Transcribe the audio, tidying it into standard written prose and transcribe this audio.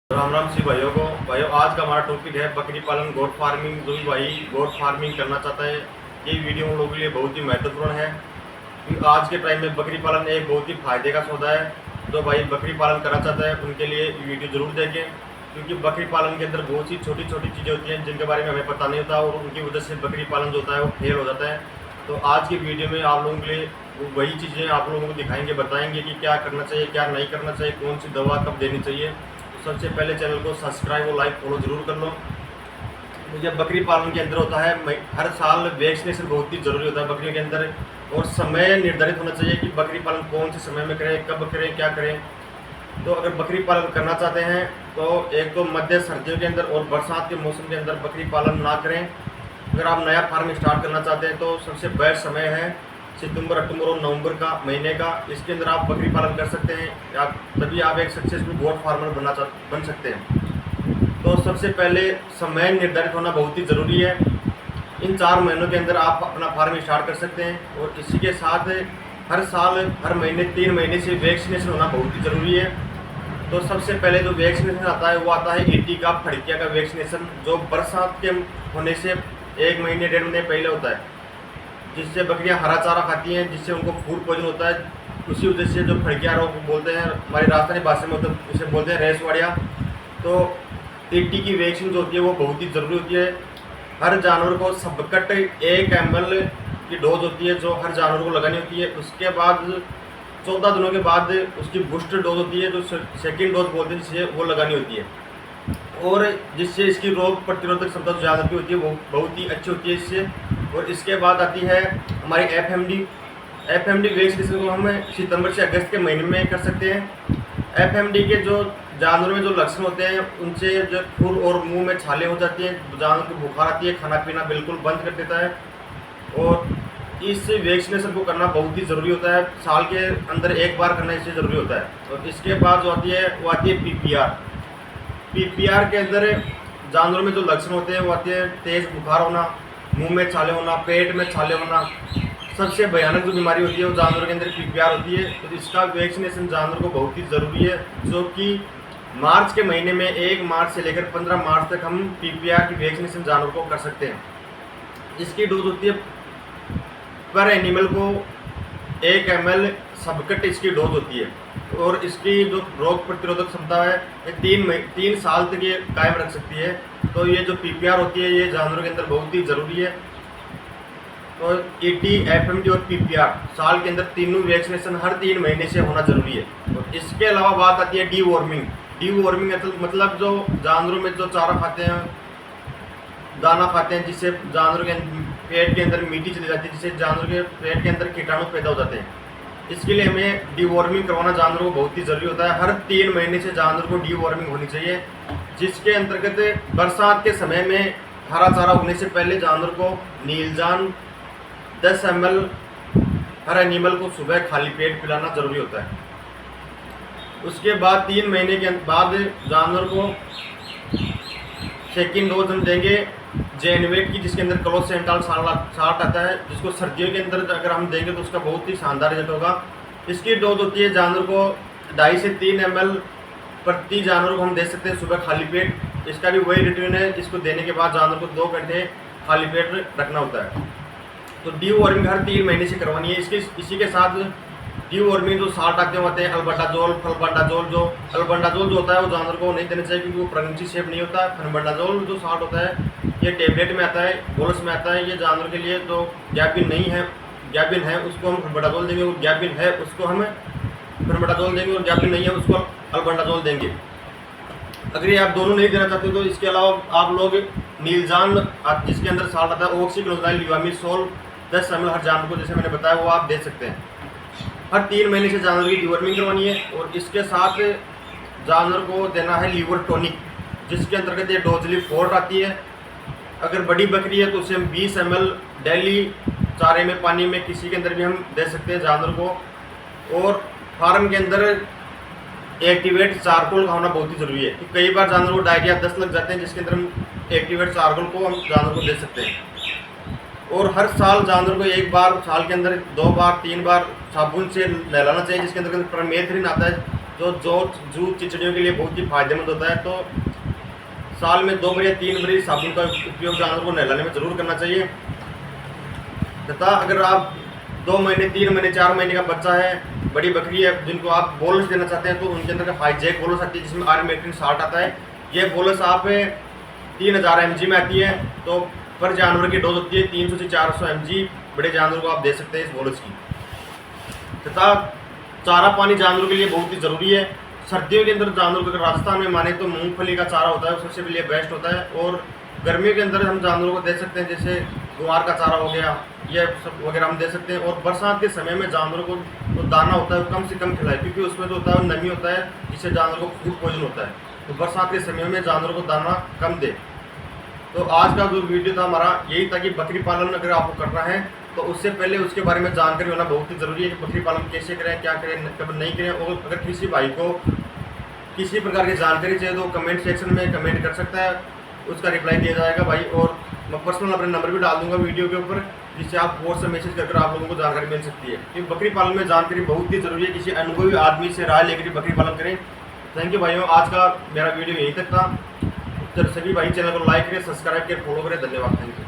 राम राम सी भाइयों को। भाइयों, आज का हमारा टॉपिक है बकरी पालन, गोट फार्मिंग। जो भी भाई गोट फार्मिंग करना चाहता है, ये वीडियो उन लोगों के लिए बहुत ही महत्वपूर्ण है, क्योंकि आज के टाइम में बकरी पालन एक बहुत ही फायदे का सौदा है। जो भाई बकरी पालन करना चाहता है उनके लिए ये वीडियो जरूर देखें, क्योंकि बकरी पालन के अंदर बहुत सी छोटी छोटी चीज़ें होती हैं जिनके बारे में हमें पता नहीं होता, और उनकी वजह से बकरी पालन जो होता है वो फेल हो जाता है। तो आज की वीडियो में आप लोगों के लिए वही चीज़ें आप लोगों को दिखाएंगे, बताएंगे कि क्या करना चाहिए, क्या नहीं करना चाहिए, कौन सी दवा कब देनी चाहिए। सबसे पहले चैनल को सब्सक्राइब और लाइक फॉलो जरूर कर लो। मुझे बकरी पालन के अंदर होता है, हर साल वैक्सीनेशन बहुत ही ज़रूरी होता है बकरियों के अंदर, और समय निर्धारित होना चाहिए कि बकरी पालन कौन से समय में करें, कब करें, क्या करें। तो अगर बकरी पालन करना चाहते हैं तो एक तो मध्य सर्दियों के अंदर और बरसात के मौसम के अंदर बकरी पालन ना करें। अगर आप नया फार्म स्टार्ट करना चाहते हैं तो सबसे बेस्ट समय है सितंबर, अक्टूबर और नवंबर का महीने का। इसके अंदर आप बकरी पालन कर सकते हैं, तभी आप एक सक्सेसफुल गोट फार्मर बन सकते हैं। तो सबसे पहले समय निर्धारित होना बहुत ही ज़रूरी है। इन 4 महीनों के अंदर आप अपना फार्म स्टार्ट कर सकते हैं, और इसी के साथ हर साल हर महीने 3 महीने से वैक्सीनेशन होना बहुत ही ज़रूरी है। तो सबसे पहले जो वैक्सीनेशन आता है वो आता है ईटी का, फड़किया का वैक्सीनेशन, जो बरसात के होने से 1 महीने 1.5 महीने पहले होता है, जिससे बकरियां हरा चारा खाती हैं, जिससे उनको फूड पॉइजन होता है। उसी वजह से जो फड़किया रोग बोलते हैं, हमारी राजस्थानी भाषा में उसे बोलते हैं रेसवाड़िया। तो ईटी की वैक्सीन जो होती है वो बहुत ही ज़रूरी होती है। हर जानवर को सबकट 1 ml की डोज होती है जो हर जानवर को लगानी होती है। उसके बाद 14 दिनों के बाद उसकी बूस्टर डोज होती है, जो सेकेंड डोज बोलते हैं, जिससे वो लगानी होती है, और जिससे इसकी रोग प्रतिरोधक क्षमता ज़्यादा होती है, वो बहुत ही अच्छी होती है इससे। और इसके बाद आती है हमारी एफएमडी वैक्सीनेशन को हम सितंबर से अगस्त के महीने में कर सकते हैं। एफएमडी के जो जानवरों में जो लक्षण होते हैं, उनसे जो खुर और मुंह में छाले हो जाती हैं, जानवर को बुखार आती है, खाना पीना बिल्कुल बंद कर देता है। और इस वैक्सीनेशन को करना बहुत ही ज़रूरी होता है, साल के अंदर 1 बार करना इससे ज़रूरी होता है। और इसके बाद जो आती है वो आती है पीपीआर के अंदर जानवरों में जो लक्षण होते हैं वो आते हैं तेज़ बुखार होना, मुंह में छाले होना, पेट में छाले होना। सबसे भयानक जो बीमारी होती है वो जानवरों के अंदर पीपीआर होती है। तो इसका वैक्सीनेशन जानवर को बहुत ही ज़रूरी है, जो कि मार्च के महीने में 1 मार्च से लेकर 15 मार्च तक हम पीपीआर की वैक्सीनेशन जानवर को कर सकते हैं। इसकी डोज होती है पर एनिमल को 1 ml सबकट इसकी डोज होती है, और इसकी जो रोग प्रतिरोधक क्षमता है ये 3 साल तक ये कायम रख सकती है। तो ये जो पीपीआर होती है ये जानवरों के अंदर बहुत ही ज़रूरी है। तो ईटी, एफएमडी और पीपीआर साल के अंदर तीनों वैक्सीनेशन हर 3 महीने से होना ज़रूरी है। और इसके अलावा बात आती है डीवॉर्मिंग मतलब जो जानवरों में जो चारा खाते हैं, दाना खाते हैं, जिससे जानवरों के पेट के अंदर मिट्टी चली जाती है, जिससे जानवरों के पेट के अंदर कीटाणु पैदा हो जाते हैं। इसके लिए हमें डीवॉर्मिंग करवाना जानवरों को बहुत ही ज़रूरी होता है। हर 3 महीने से जानवर को डीवॉर्मिंग होनी चाहिए, जिसके अंतर्गत बरसात के समय में हरा चारा उगने से पहले जानवर को नीलजान 10 ml हर एनिमल को सुबह खाली पेट पिलाना ज़रूरी होता है। उसके बाद 3 महीने के बाद जानवर को सेकेंड डोज हम देंगे जेनवेट की, जिसके अंदर क्लोसेंटाल 60 आता है, जिसको सर्दियों के अंदर अगर हम देंगे तो उसका बहुत ही शानदार रिजल्ट होगा। इसकी डोज होती है जानवर को 2.5 से 3 ml प्रति जानवर को हम दे सकते हैं सुबह खाली पेट। इसका भी वही रूटीन है, इसको देने के बाद जानवर को 2 घंटे खाली पेट रखना होता है। तो डीवॉर्मिंग हर 3 महीने से करवानी है। इसी के साथ डीवॉर्मिंग जो 60 आते होते हैं अल्बेंडाजोल, फलबेंडाजोल। जो अल्बेंडाजोल जो होता है वो जानवर को नहीं देना चाहिए, क्योंकि वो प्रेगनेंसी सेफ नहीं होता। फलबेंडाजोल जो 60 होता है ये टैबलेट में आता है, गोल्स में आता है। ये जानवर के लिए जो गैबिन है उसको हम फलबेंडाजोल देंगे, और गैबिन है उसको हम फलबेंडाजोल देंगे, और गैबिन नहीं है उसको अल्बेंडाजोल देंगे। अगर ये आप दोनों नहीं देना चाहते तो इसके अलावा आप लोग नीलजान, जिसके अंदर 60 आता है, ऑक्सीक्लोराइड ल्यूमिसोल 10 ml हर जानवर को, जैसे मैंने बताया, वो आप दे सकते हैं। हर 3 महीने से जानवर की डीवॉर्मिंग करवानी है। और इसके साथ जानवर को देना है लीवर टॉनिक, जिसके अंतर्गत ये डोजली 4 आती है। अगर बड़ी बकरी है तो उसे हम 20 ml डेली चारे में, पानी में, किसी के अंदर भी हम दे सकते हैं जानवर को। और फार्म के अंदर एक्टिवेट चारकोल का होना बहुत ही ज़रूरी है, क्योंकि कई बार जानवर को डायरिया 10 लग जाते हैं, जिसके अंदर हम एक्टिवेट चारकोल को हम जानवर को दे सकते हैं। और हर साल जानवर को 1 बार, साल के अंदर 2 बार 3 बार साबुन से नहलाना चाहिए, जिसके अंदर परमेथ्रिन आता है, जो जूत चिचड़ियों के लिए बहुत ही फायदेमंद होता है। तो साल में 2 बार या 3 बार साबुन का उपयोग जानवर को नहलाने में ज़रूर करना चाहिए। तथा अगर आप 2 महीने, 3 महीने, 4 महीने का बच्चा है, बड़ी बकरी है, जिनको आप बोलस देना चाहते हैं, तो उनके अंदर हाईजैक बोलस आती है जिसमें आर्मेट्रिन 60 आता है। ये बोलस आप 3000 mg में आती है। तो पर जानवर की डोज होती है 300 से 400 mg। बड़े जानवर को आप दे सकते हैं इस बोलस की। तथा चारा पानी जानवरों के लिए बहुत ही ज़रूरी है। सर्दियों के अंदर जानवरों को अगर राजस्थान में माने तो मूंगफली का चारा होता है, सबसे लिए बेस्ट होता है। और गर्मियों के अंदर हम जानवरों को दे सकते हैं, जैसे गुआर का चारा हो गया, ये सब वगैरह हम दे सकते हैं। और बरसात के समय में जानवरों को जो दाना होता है वो कम से कम खिलाए, क्योंकि उसमें जो होता है वो नमी होता है, जिससे जानवरों को फूड पॉइजन होता है। तो बरसात के समय में जानवरों को दाना कम दे। तो आज का जो वीडियो था हमारा यही था कि बकरी पालन अगर आपको करना है तो उससे पहले उसके बारे में जानकारी होना बहुत ही ज़रूरी है कि बकरी पालन कैसे करें, क्या करें, कब नहीं करें। और अगर किसी भाई को किसी प्रकार की जानकारी चाहिए तो कमेंट सेक्शन में कमेंट कर सकता है, उसका रिप्लाई दिया जाएगा भाई। और मैं पर्सनल अपने नंबर भी डाल दूंगा वीडियो के ऊपर, जिससे आप व्हाट्सएप से मैसेज करके आप लोगों को जानकारी मिल सकती है। क्योंकि बकरी पालन में जानकारी बहुत ही ज़रूरी है, किसी अनुभवी आदमी से राय लेकर बकरी पालन करें। थैंक यू भाइयों, आज का मेरा वीडियो यहीं तक था। तो सभी भाई चैनल को लाइक करें, सब्सक्राइब करें, फॉलो करें। धन्यवाद, थैंक यू।